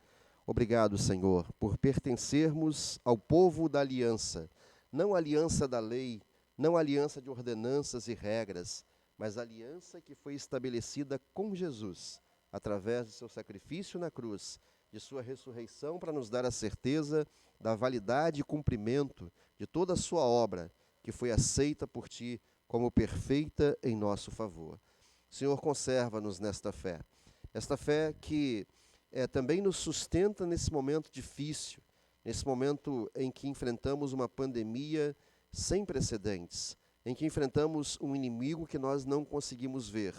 Obrigado, Senhor, por pertencermos ao povo da aliança, não a aliança da lei, não a aliança de ordenanças e regras, mas a aliança que foi estabelecida com Jesus, através de seu sacrifício na cruz, de sua ressurreição para nos dar a certeza da validade e cumprimento de toda a sua obra, que foi aceita por ti como perfeita em nosso favor. Senhor, conserva-nos nesta fé, esta fé que também nos sustenta nesse momento difícil, nesse momento em que enfrentamos uma pandemia sem precedentes, em que enfrentamos um inimigo que nós não conseguimos ver,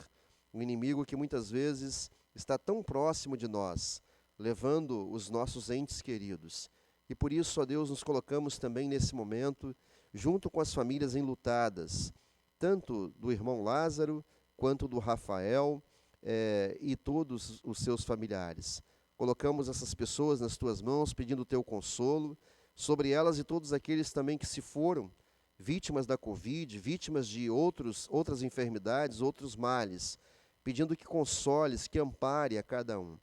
um inimigo que muitas vezes está tão próximo de nós, levando os nossos entes queridos. E por isso, ó Deus, nos colocamos também nesse momento, junto com as famílias enlutadas, tanto do irmão Lázaro, quanto do Rafael e todos os seus familiares. Colocamos essas pessoas nas tuas mãos, pedindo o teu consolo, sobre elas e todos aqueles também que se foram, vítimas da Covid, vítimas de outras enfermidades, outros males, pedindo que consoles, que ampare a cada um.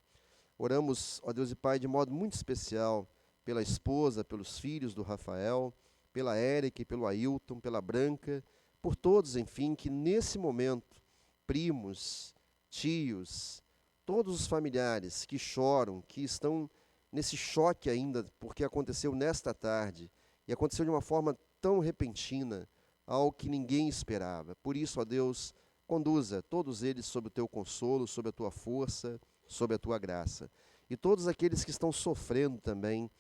Oramos, ó Deus e Pai, de modo muito especial, pela esposa, pelos filhos do Rafael, pela Érica e pelo Ailton, pela Branca, por todos, enfim, que nesse momento, primos, tios, todos os familiares que choram, que estão nesse choque ainda, porque aconteceu nesta tarde, e aconteceu de uma forma tão repentina, algo que ninguém esperava. Por isso, ó Deus, conduza todos eles sob o teu consolo, sob a tua força, sob a tua graça. E todos aqueles que estão sofrendo também,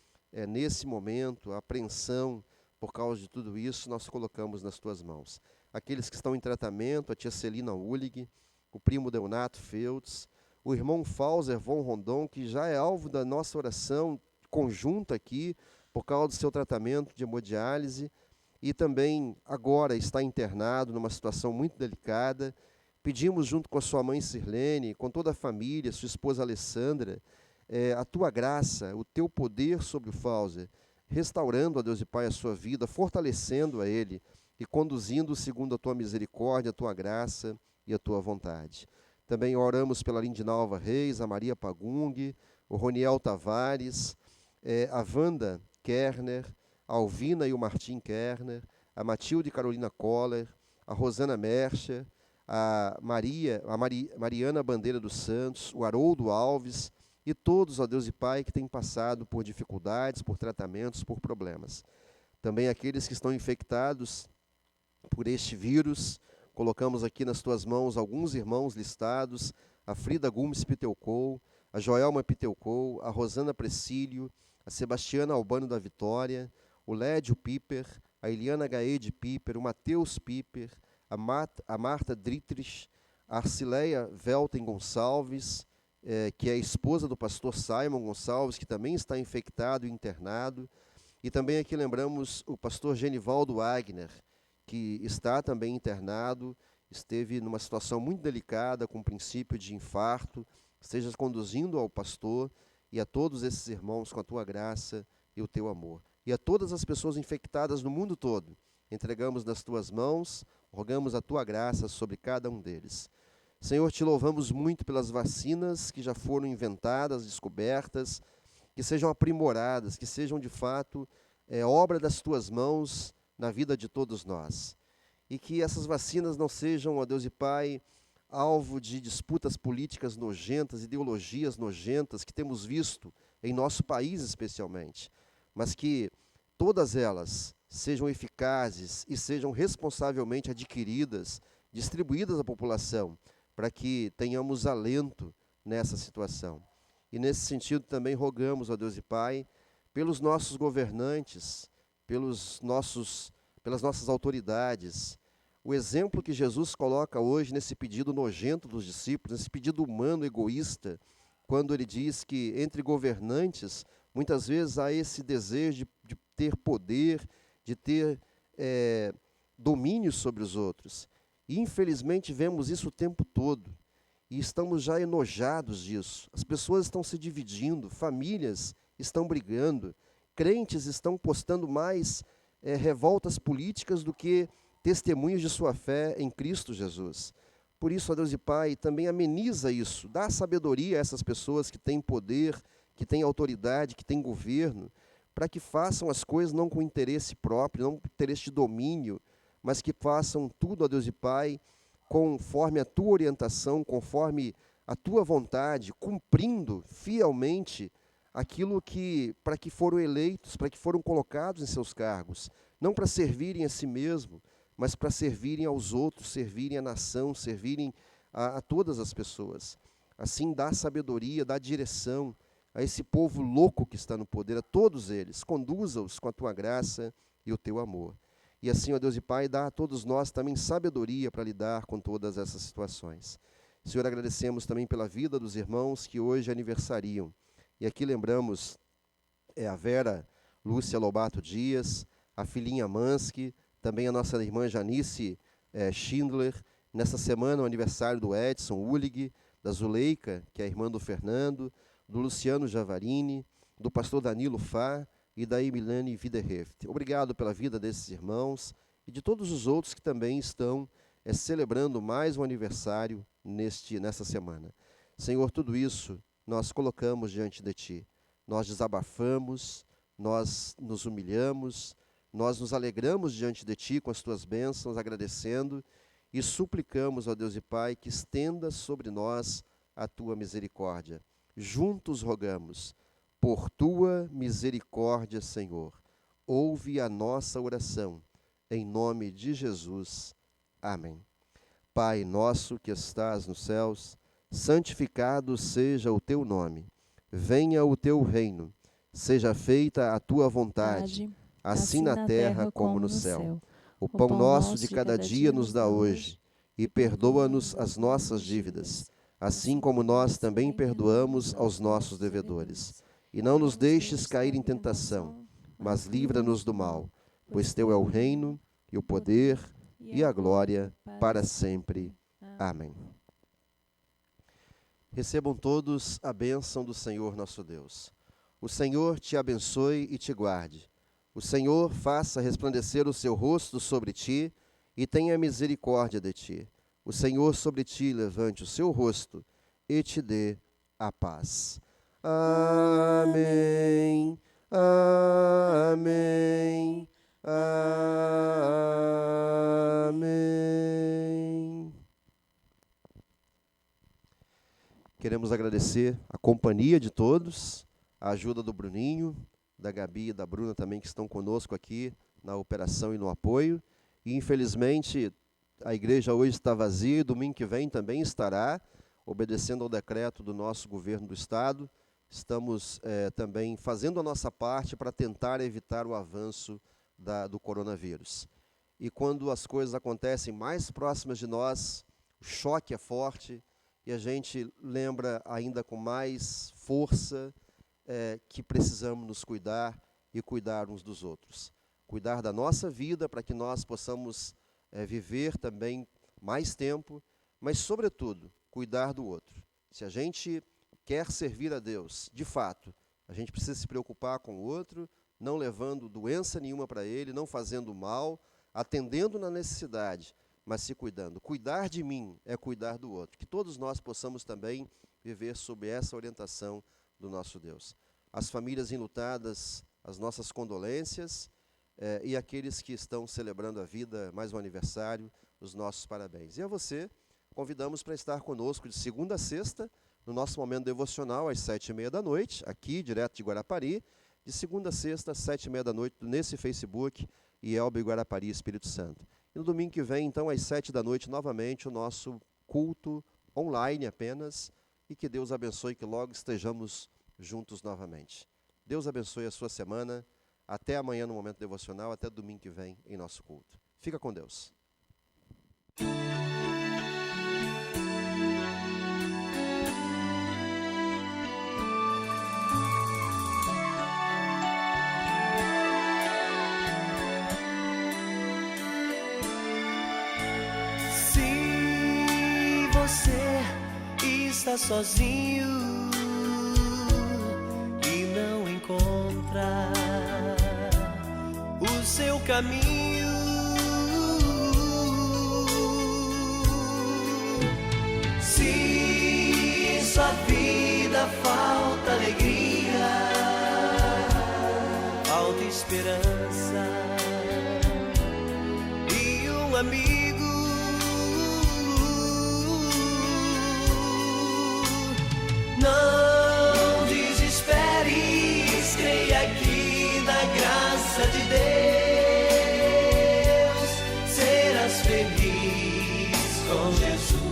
nesse momento, a apreensão por causa de tudo isso, nós colocamos nas tuas mãos. Aqueles que estão em tratamento, a tia Celina Ullig, o primo Deonato Feltz, o irmão Fauser Von Rondon, que já é alvo da nossa oração conjunta aqui, por causa do seu tratamento de hemodiálise, e também agora está internado numa situação muito delicada. Pedimos junto com a sua mãe Sirlene, com toda a família, sua esposa Alessandra, a tua graça, o teu poder sobre o Fauser, restaurando, ó Deus e Pai, a sua vida, fortalecendo a ele e conduzindo segundo a tua misericórdia, a tua graça e a tua vontade. Também oramos pela Lindinalva Reis, a Maria Pagung, o Roniel Tavares, a Wanda Kerner, a Alvina e o Martim Kerner, a Matilde Carolina Coller, a Rosana Mercha, Mariana Bandeira dos Santos, o Haroldo Alves e todos, ó Deus e Pai, que têm passado por dificuldades, por tratamentos, por problemas. Também aqueles que estão infectados por este vírus, colocamos aqui nas tuas mãos alguns irmãos listados, a Frida Gomes Piteucou, a Joelma Piteucou, a Rosana Precílio, a Sebastiana Albano da Vitória, o Lédio Piper, a Eliana Gaede Piper, o Matheus Piper, a Marta Dietrich, a Arcileia Velten Gonçalves, que é a esposa do pastor Simon Gonçalves, que também está infectado e internado. E também aqui lembramos o pastor Genivaldo Wagner, que está também internado, esteve numa situação muito delicada, com princípio de infarto. Estejas conduzindo ao pastor e a todos esses irmãos com a tua graça e o teu amor. E a todas as pessoas infectadas no mundo todo, entregamos nas tuas mãos, rogamos a tua graça sobre cada um deles. Senhor, te louvamos muito pelas vacinas que já foram inventadas, descobertas, que sejam aprimoradas, que sejam de fato obra das tuas mãos na vida de todos nós. E que essas vacinas não sejam, ó Deus e Pai, alvo de disputas políticas nojentas, ideologias nojentas que temos visto em nosso país especialmente, mas que todas elas sejam eficazes e sejam responsavelmente adquiridas, distribuídas à população, para que tenhamos alento nessa situação. E nesse sentido também rogamos, ó Deus e Pai, pelos nossos governantes, pelas nossas autoridades, o exemplo que Jesus coloca hoje nesse pedido nojento dos discípulos, nesse pedido humano, egoísta, quando ele diz que entre governantes, muitas vezes há esse desejo de ter poder, de ter domínio sobre os outros. E infelizmente vemos isso o tempo todo. E estamos já enojados disso. As pessoas estão se dividindo, famílias estão brigando, crentes estão postando mais revoltas políticas do que testemunhos de sua fé em Cristo Jesus. Por isso, ó Deus e Pai, também ameniza isso, dá sabedoria a essas pessoas que têm poder, que têm autoridade, que têm governo, para que façam as coisas não com interesse próprio, não com interesse de domínio, mas que façam tudo, ó Deus e Pai, conforme a tua orientação, conforme a tua vontade, cumprindo fielmente aquilo para que foram eleitos, para que foram colocados em seus cargos, não para servirem a si mesmo, mas para servirem aos outros, servirem à nação, servirem a todas as pessoas. Assim, dá sabedoria, dá direção a esse povo louco que está no poder, a todos eles, conduza-os com a tua graça e o teu amor. E assim, ó Deus e Pai, dá a todos nós também sabedoria para lidar com todas essas situações. Senhor, agradecemos também pela vida dos irmãos que hoje aniversariam. E aqui lembramos a Vera Lúcia Lobato Dias, a filhinha Mansky, também a nossa irmã Janice Schindler. Nessa semana, o aniversário do Edson Ulig, da Zuleika, que é a irmã do Fernando, do Luciano Javarini, do pastor Danilo Fá e da Emilane Widerheft. Obrigado pela vida desses irmãos e de todos os outros que também estão celebrando mais um aniversário nessa semana. Senhor, tudo isso nós colocamos diante de Ti. Nós desabafamos, nós nos humilhamos, nós nos alegramos diante de Ti com as Tuas bênçãos, agradecendo e suplicamos, ó Deus e Pai, que estenda sobre nós a Tua misericórdia. Juntos rogamos, por Tua misericórdia, Senhor, ouve a nossa oração, em nome de Jesus. Amém. Pai nosso que estás nos céus, santificado seja o Teu nome. Venha o Teu reino, seja feita a Tua vontade, assim na terra como no céu. O pão nosso de cada dia nos dá hoje, e perdoa-nos as nossas dívidas, assim como nós também perdoamos aos nossos devedores. E não nos deixes cair em tentação, mas livra-nos do mal, pois Teu é o reino, e o poder, e a glória, para sempre. Amém. Recebam todos a bênção do Senhor nosso Deus. O Senhor te abençoe e te guarde. O Senhor faça resplandecer o seu rosto sobre ti e tenha misericórdia de ti. O Senhor sobre ti levante o seu rosto e te dê a paz. Amém. Amém. Amém. Queremos agradecer a companhia de todos, a ajuda do Bruninho, da Gabi e da Bruna também, que estão conosco aqui na operação e no apoio. E, infelizmente, a igreja hoje está vazia e domingo que vem também estará, obedecendo ao decreto do nosso governo do Estado. Estamos também fazendo a nossa parte para tentar evitar o avanço do coronavírus. E quando as coisas acontecem mais próximas de nós, o choque é forte e a gente lembra ainda com mais força que precisamos nos cuidar e cuidar uns dos outros. Cuidar da nossa vida para que nós possamos viver também mais tempo, mas, sobretudo, cuidar do outro. Se a gente quer servir a Deus, de fato, a gente precisa se preocupar com o outro, não levando doença nenhuma para ele, não fazendo mal, atendendo na necessidade, mas se cuidando. Cuidar de mim é cuidar do outro. Que todos nós possamos também viver sob essa orientação do nosso Deus. As famílias enlutadas, as nossas condolências, e aqueles que estão celebrando a vida, mais um aniversário, os nossos parabéns. E a você, convidamos para estar conosco de segunda a sexta, no nosso momento devocional, às 7h30, aqui, direto de Guarapari, de segunda a sexta, às 7h30, nesse Facebook, IELB Guarapari, Espírito Santo. E no domingo que vem, então, às 7h, novamente, o nosso culto online apenas, e que Deus abençoe, que logo estejamos juntos novamente. Deus abençoe a sua semana, até amanhã no momento devocional, até domingo que vem em nosso culto. Fica com Deus. Se você está sozinho e não encontra o seu caminho, se em sua vida falta alegria, falta esperança e um amigo, não desesperes, creia que na graça de Deus serás feliz com Jesus.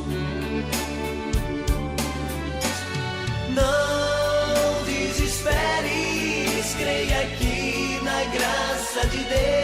Não desesperes, creia que na graça de Deus